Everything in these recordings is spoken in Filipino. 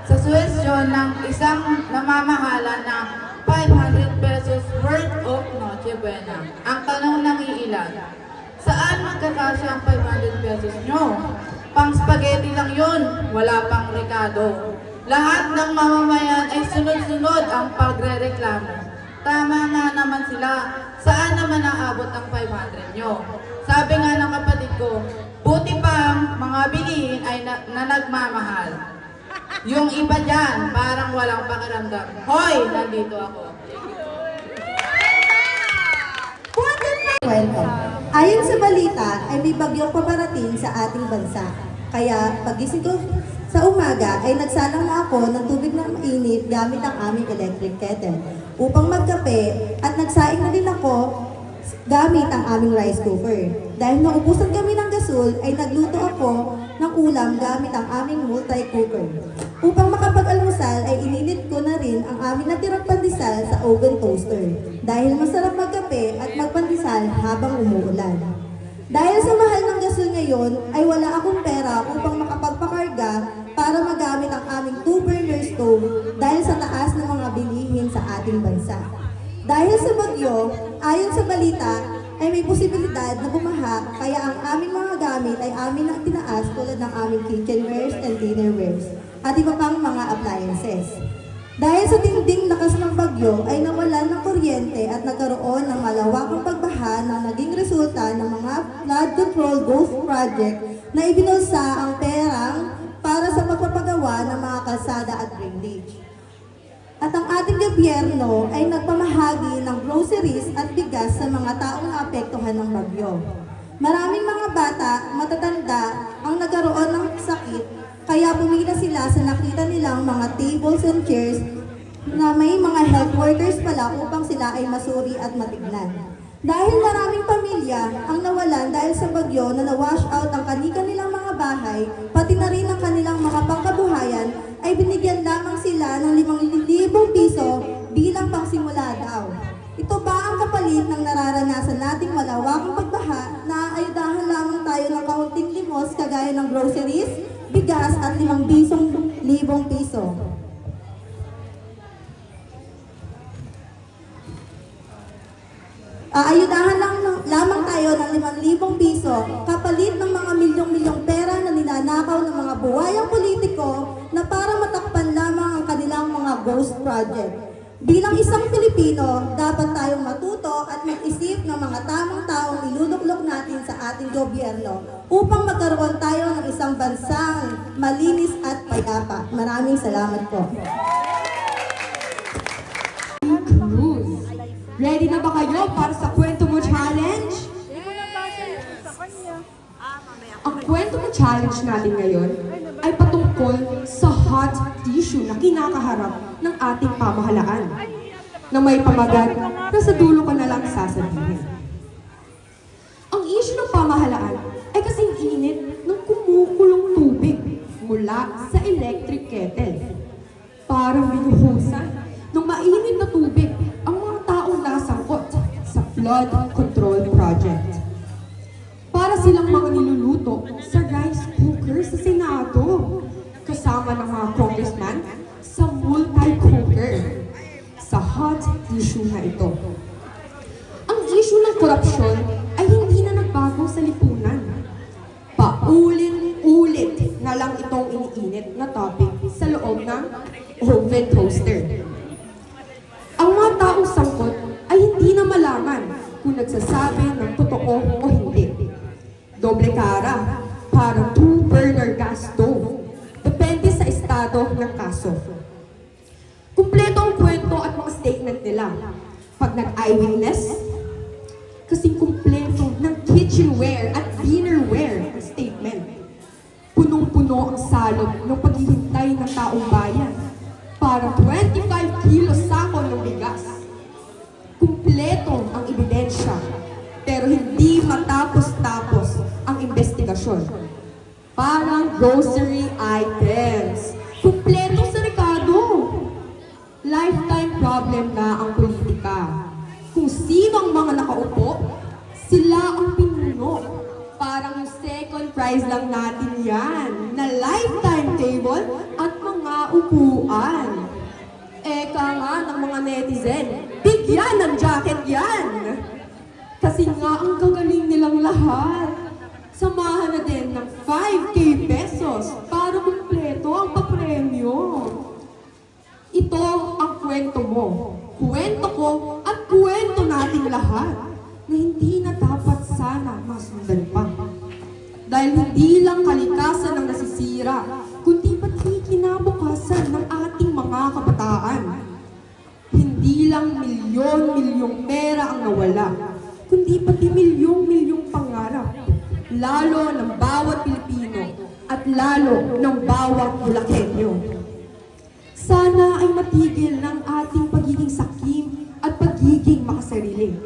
sa suwestyon ng isang namamahala ng 500 pesos worth of Noche Buena. Ang tanong ng iilan, saan magkakasya ang 500 pesos nyo? Pang spaghetti lang yun, wala pang rekado. Lahat ng mamamayan ay sunod-sunod ang pagre-reklamo. Tama nga naman sila, saan naman naabot ang 500 nyo? Sabi nga ng kapatid ko, buti pang mga bilihin ay na nagmamahal. Yung iba dyan, parang walang pakiramdam. Hoy, nandito ako. Welcome. Ayon sa balita, ay may bagyong paparating sa ating bansa. Kaya pagising ko sa umaga ay nagsalang na ako ng tubig na mainit gamit ang aming electric kettle upang magkape at nagsaing na din ako gamit ang aming rice cooker. Dahil naubusan kami ng gasol ay nagluto ako ng ulam gamit ang aming multi-cooker. Upang makapag-almusal ay ininit ko na rin ang aming natirang pandesal sa oven toaster dahil masarap magkape at magpandesal habang umuulan. Dahil sa mahal ng gasol ngayon ay wala akong pera upang makapagpakarga para magamit ang aming 2-burner stove dahil sa taas ng mga bilihin sa ating bansa. Dahil sa bagyo, ayon sa balita, ay may posibilidad na bumaha kaya ang aming mga gamit ay amin ang tinaas tulad ng aming kitchenwares and dinnerwares at iba pang mga appliances. Dahil sa tinding lakas ng bagyo ay nawalan ng kuryente at nagkaroon ng malawakang pagbaha na naging resulta ng mga flood control ghost project na ibinulsa ang perang para sa pagpapagawa ng mga kalsada at drainage. At ang ating gobyerno ay nagpamahagi ng groceries at bigas sa mga taong naapektuhan ng bagyo. Maraming mga bata, matatanda ang nagkaroon ng sakit, kaya pumila sila sa nakita nilang mga tables and chairs na may mga health workers pala upang sila ay masuri at matignan. Dahil maraming pamilya ang nawalan dahil sa bagyo na na-wash out ang kanilang mga bahay, pati na rin ang kanilang mga pangkabuhayan, ay binigyan lamang sila ng 5,000 piso bilang pangsimula daw. Ito ba ang kapalit ng nararanasan nating malawakang pagbaha na ayudahan lamang tayo ng kaunting limos kagaya ng groceries, bigas at 5,000 piso? Ayudahan lamang tayo ng 5,000 piso kapalit ng mga milyong-milyong pera na ninanakaw ng mga buwayang politiko na para matakpan lamang ang kanilang mga ghost project. Bilang isang Pilipino, dapat tayong matuto at mag-isip ng mga tamang taong iluluklok natin sa ating gobyerno upang magkaroon tayo ng isang bansang malinis at payapa. Maraming salamat po. Cruz. Ready na ba kayo para sa Kwento Mo Challenge? Ang Kwento Mo Challenge natin ngayon ay patungkol sa hot issue na kinakaharap ng ating pamahalaan na may pamagat na sa dulo ko na lang sasabihin. Ang issue ng pamahalaan ay kasing init ng kumukulong tubig mula sa electric kettle. Parang binuhusan ng mainit na tubig ang mga taong nasangkot sa flood control project. Para silang mga niluluto sa rice cooker sa Senado, kasama ng mga congressman sa multi-cooker sa hot issue na ito. Ang issue ng korupsyon ay hindi na nagbago sa lipunan. Paulit-ulit na lang itong iniinit na topic sa loob ng oven toaster. Ang mga taong sangkot ay hindi na malaman kung nagsasabi ng totoo o hindi. Doble cara, parang 2-burner gas stove. Depende sa estado ng kaso. Kumpleto ang kwento at mga statement nila. Pag nag-eyewitness, kasing kumpleto ng kitchenware at dinnerware ang statement. Punong-puno ang salot ng paghihintay ng taong bayan para 25 kilos sako ng bigas. Kumpleto ang ebidensya, pero hindi matapos-tapos ang investigasyon. Parang grocery items. Kumpleto sa rekado. Lifetime problem na ang politika. Kung sino ang mga nakaupo, sila ang pinuno. Parang yung second prize lang natin yan, na lifetime table at mga upuan. Eka nga ng mga netizen, bigyan ng jacket yan! Kasi nga ang gagaling nilang lahat. Samahan na din ng 5K pesos para kumpleto ang papremyo. Ito ang kwento mo, kwento ko at kwento nating lahat na hindi na dapat sana masundan pa. Dahil hindi lang kalikasan ang nasisira, kundi pati kinabukasan ng ating mga kabataan. Hindi lang milyon-milyong pera ang nawala, kundi pati milyong-milyong pangarap, lalo ng bawat Pilipino at lalo ng bawat Bulakenyo. Sana ay matigil ng ating pagiging sakim at pagiging makasarili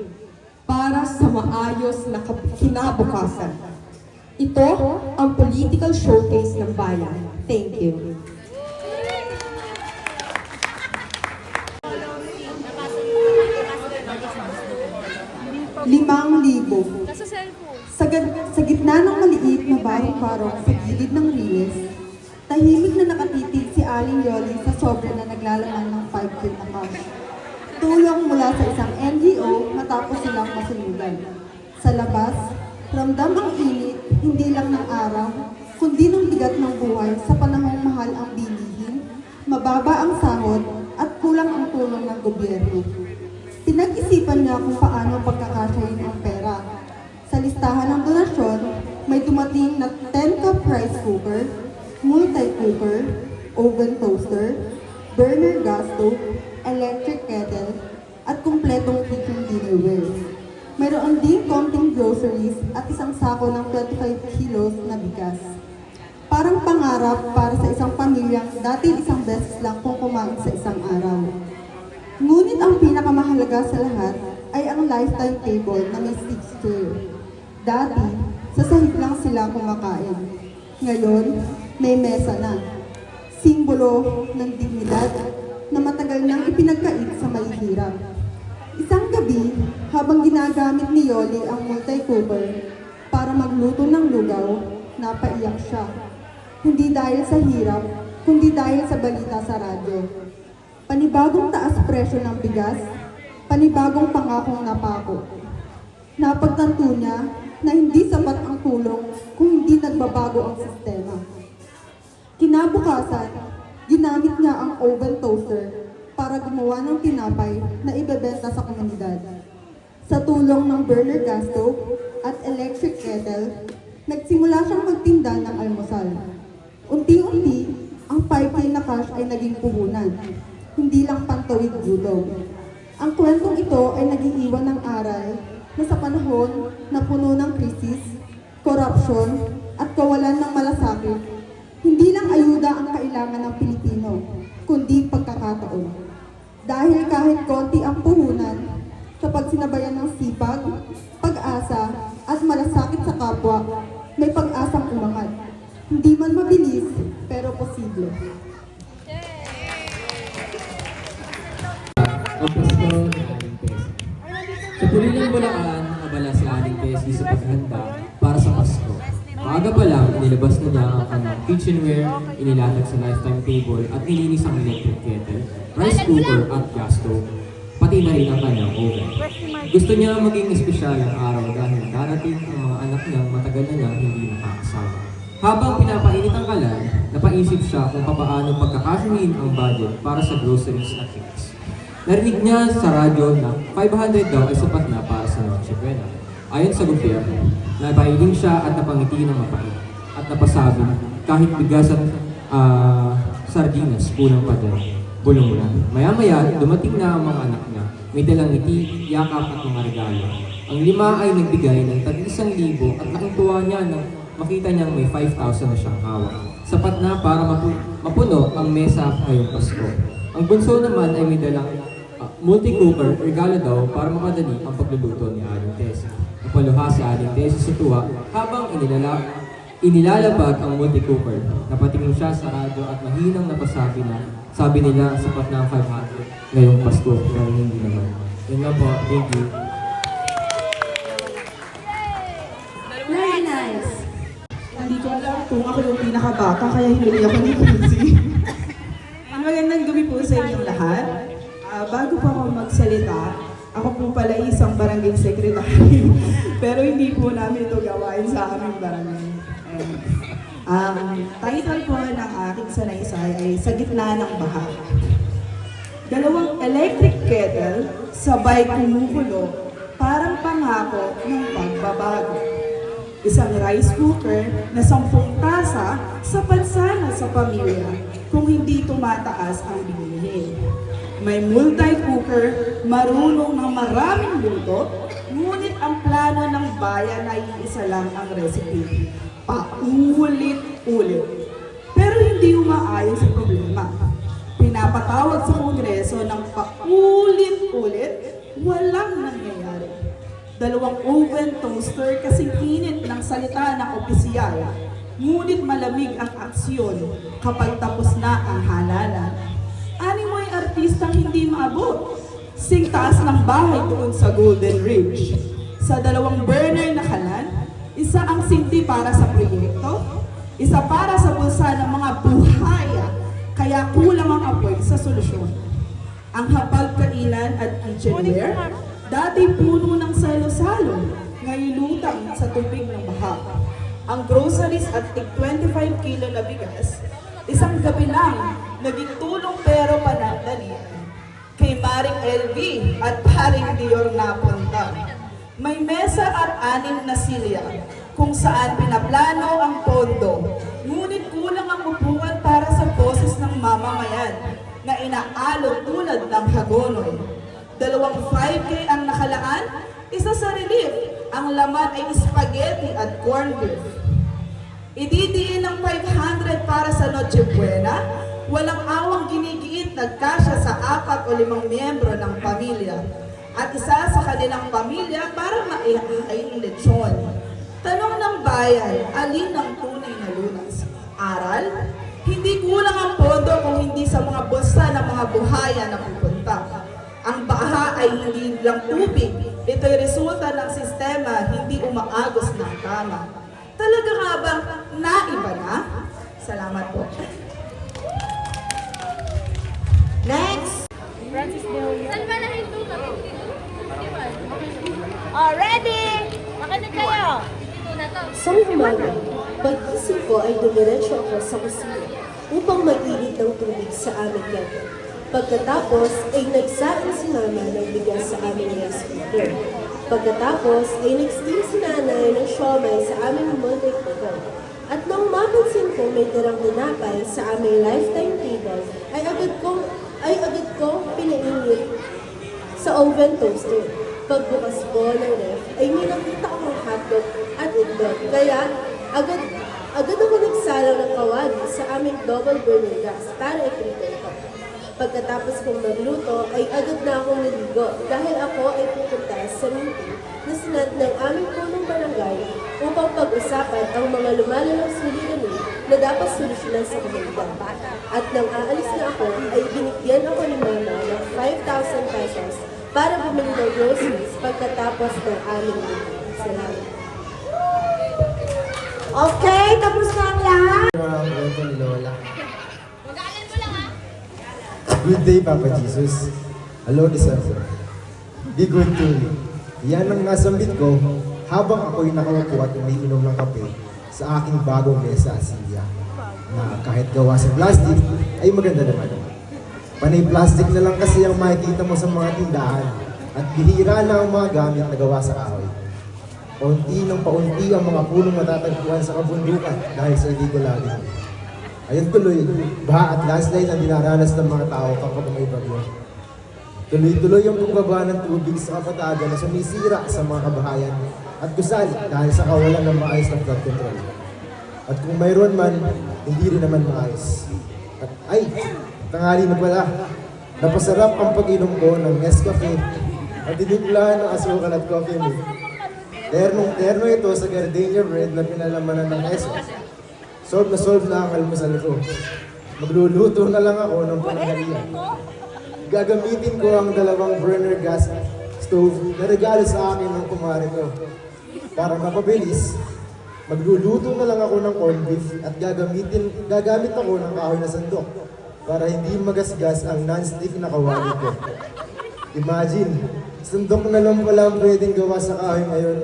para sa maayos na kinabukasan. Ito ang political showcase ng bayan. Thank you. ₱5,000. Sa gitna ng maliit na barong-barong sa gilid ng riles, tahimik na nakatitig si Aling Yoli sa sobre na naglalaman ng 5K na cash. Tulong mula sa isang NGO matapos silang masunugan. Sa labas, ramdam ang init hindi lang ng araw, kundi ng bigat ng buhay sa panahong mahal ang bilihin, mababa ang sahod at kulang ang tulong ng gobyerno. Pinag-isipan niya kung paano pagkakasyahin ang pera. Sa listahan ng donasyon, may dumating na 10-cup rice cooker, multi-cooker, oven toaster, burner gas stove, electric kettle, at kumpletong kitchen dinnerware. Mayroon din konting groceries at isang sako ng 25 kilos na bigas. Parang pangarap para sa isang pamilyang dati isang beses lang kung kumain sa isang araw. Ngunit ang pinakamahalaga sa lahat ay ang lifetime table na may 6 chair. Dati, sa sahig lang sila kumakain. Ngayon, may mesa na. Simbolo ng dignidad na matagal nang ipinagkait sa mahihirap. Isang gabi, habang ginagamit ni Yoli ang multi-cooker para magluto ng lugaw, napaiyak siya. Hindi dahil sa hirap, kundi dahil sa balita sa radyo. Panibagong taas presyo ng bigas, panibagong pangakong napako. Napagtanto niya na hindi sapat ang tulong kung hindi nagbabago ang sistema. Kinabukasan, ginamit niya ang oven toaster para gumawa ng tinapay na ibebenta sa komunidad. Sa tulong ng burner gas stove at electric kettle, nagsimula siyang magtinda ng almusal. Unti-unti, ang 5K na cash ay naging puhunan, hindi lang pantawid gutom. Ang kwentong ito ay nag-iiwan ng aral na sa panahon na puno ng krisis, korupsyon, at kawalan ng malasakit, hindi lang ayuda ang kailangan ng Pilipino, kundi pagkakataon. Dahil kahit konti ang puhunan, kapag sinabayan ng sipag, pag-asa, at malasakit sa kapwa, may pag-asang umangat. Hindi man mabilis, pero posible. Ang Pasko ng Aling Tess. Sa Pulilan, Bulacan, nakabala si Aling Tess sa paghanda para sa Pasko. Maaga pa lang, inilabas na niya ang kanyang kitchenware, inilatag sa lifetime table at nilinis ang electric kettle, rice cooker at gas stove, pati na rin ang kanyang oven. Gusto niya maging espesyal ang araw dahil darating ang mga anak niyang matagal na niyang hindi nakakasama. Habang pinapainit ang kalan, napaisip siya kung paano pagkakasyahin ang budget para sa groceries at cakes. Narinig niya sa radyo na 500 daw ay sapat na para sa Noche Buena. Ayon sa gobyerno, napailing siya at napangiti ng mapait at napasabi kahit bigas at sardinas kulang pa din. Bulong na. Maya-maya, dumating na ang mga anak niya. May dalang ngiti, yakap at mga regalo. Ang 5 ay nagbigay ng tag-1,000 at nakuntuwa niya nang makita niyang may 5,000 na siyang hawak. Sapat na para mapuno ang mesa ngayong Pasko. Ang bunso naman ay may dalang multi-cooker, regalo daw para mapadali ang pagluluto ni Aling Tess. Napaluha si Aling Tess sa tuwa habang inilalabag ang multi-cooker. Napatingin siya sa radyo at mahinang napasabi na sabi nila sapat na ang 500 ngayong Pasko, pero hindi naman. Yun nga po, thank you. Very nice. Hindi ko alam kung ako yung pinakabata, kaya hinuli ako ni Quincy. Magandang gabi po sa inyong lahat. Bago po ako magsalita, ako po pala isang barangay secretary. Pero hindi po namin ito gawain sa aming barangay. Ang title po ng aking sanaysay ay Sa Gitna ng Baha. Dalawang electric kettle sabay kumukulo, parang pangako ng pagbabago. Isang rice cooker na 10 tasa sa pansana sa pamilya kung hindi tumataas ang bilihin. May multi-cooker, marunong ng maraming luto, ngunit ang plano ng bayan ay isa lang ang recipe. Paulit-ulit. Pero hindi umaayon sa problema. Pinapatawag sa Kongreso ng paulit-ulit, walang nangyayari. 2 oven toaster kasing init ng salita ng opisyal, ngunit malamig ang aksyon kapag tapos na ang halalan. Animoy artistang hindi maabot, sing taas ng bahay doon sa Golden Ridge. Sa 2 burner na kalan, isa ang sinti para sa proyekto, isa para sa bulsa ng mga buhaya, kaya kulang ang apoy sa solusyon. Ang hapag-kainan at kitchenware, dati puno ng salo-salo, ngayon lutang sa tubig ng baha. Ang groceries at tig 25 kilo na bigas, isang gabi lang, naging tulong pero panandalian. Kay Maring LV at Paring Dior napunta. May mesa at 6 na silya, kung saan pinaplano ang pondo. Ngunit kulang ang upuan para sa boses ng mamamayan na inaalok tulad ng hagonoy. 2 5K ang nakalaan, isa sa relief. Ang laman ay spaghetti at corned beef. Ididiin ng 500 para sa Noche Buena, walang awang ginigiit nagkasya sa 4 o 5 miyembro ng pamilya. At isa sa kanilang pamilya para maihain lechon. Tanong ng bayan, alin ang tunay na lunas? Aral? Hindi kulang ang pondo kung hindi sa mga bulsa ng mga buhaya na pupunta. Ang baha ay hindi lang tubig. Ito'y resulta ng sistema hindi umaagos ng tama. Talaga nga bang naiba na? Salamat po. Next! Saan ba nahinto ka? Oh, ready? Makinig kayo. Sa umaga, pag-isip ko ay dumiretso ako sa kusina upang mag-init ng tubig sa aming gabi. Pagkatapos ay nagsain si mama ng bigas sa aming rice cooker. Pagkatapos ay nag-steam si nanay ng siomay sa aming multi-cooker. At nang mapansin ko may tirang tinapay sa aming lifetime table, ay agad kong pinainit sa oven toaster. Pagbukas ko ng ref, ay may nakita akong hotdog at itlog. Kaya agad ako nagsalang ng kawali sa aming double burner gas para iprito ito. Pagkatapos kong magluto, ay agad na akong naligo dahil ako ay pupunta sa meeting na sinad ng aming punong barangay upang pag-usapan ang mga lumalalang suliranin na dapat solusyonan sa komunidad. At nang aalis na ako, ay binigyan ako ni mama ng 5,000 pesos para bumili ng groceries pagkatapos ng aming meeting. Salamat. Okay, tapos na ang lahat. Kwento ni Lola. Good day, Papa Jesus. Hello, December. Be good to me. Yan ang nasambit ko habang ako'y nakaupo at umiinom ng kape sa aking bagong mesa at silya na kahit gawa sa plastic ay maganda naman. Panay plastic na lang kasi ang makikita mo sa mga tindahan at bihira na ang mga gamit na gawa sa kahoy. Paunti ng paunti ang mga punong matatagpuan sa kabundukan dahil sa illegal logging. Ayun tuloy, baha at landslide ang dinaranas ng mga tao kapag may bagyo. Tuloy-tuloy ang pagbaba ng tubig sa kapatagan na sumisira sa mga kabahayan at gusali dahil sa kawalan ng maayos na flood control. At kung mayroon man, hindi rin naman maayos. At tanghali na pala, napasarap ang pag-inom ko ng Nescafe at diniglaan ng asukal at coffee milk. Ternong-terno ito sa gardenia bread na pinalamanan ng Esos. Solve na ang almusal ko. Magluluto na lang ako ng panghalian. Gagamitin ko ang 2 burner gas stove na regalo sa akin ng kumare ko. Para mapabilis, magluluto na lang ako ng corned beef at gagamit ako ng kahoy na sandok para hindi magasgas ang non-stick na kawali ko. Imagine, sundok na lang pala ang pwedeng gawa sa kahoy ngayon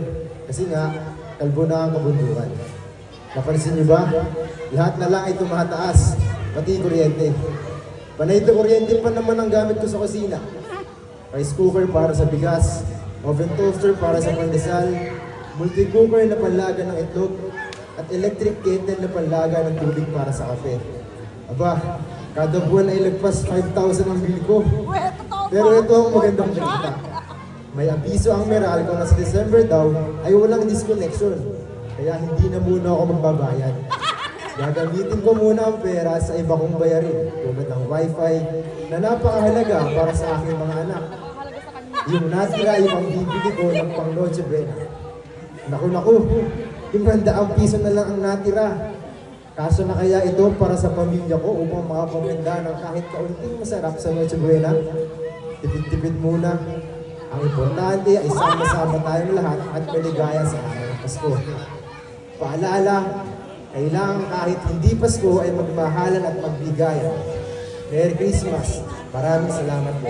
kasi nga, kalbo na ang kabundukan. Napansin niyo ba? Lahat na lang ay tumataas, pati kuryente. Panay ito kuryente pa naman ang gamit ko sa kusina. Rice cooker para sa bigas, oven toaster para sa pandesal, multi-cooker na panlaga ng itlog, at electric kettle na panlaga ng tubig para sa kape. Aba, kada buwan ay lagpas 5,000 ang bill ko. Pero ito ang magandang balita. May abiso ang Meralco na sa December daw ay walang disconnection. Kaya hindi na muna ako magbabayad. Gagamitin ko muna ang pera sa iba kong bayarin tulad ng wifi na napakahalaga para sa aking mga anak. Yung natira yung ang bibili ko ng pang Noche Buena. Naku, 500 piso na lang ang natira. Kaso na kaya ito para sa pamilya ko upang makapamenda ng kahit kaunting masarap sa Noche Buena? Tipid-tipid muna. Ang importante ay sama-sama tayong lahat at maligaya sa aming Pasko. Paalala, kailangan kahit hindi Pasko ay magmahalan at magbigayan. Merry Christmas! Maraming salamat po.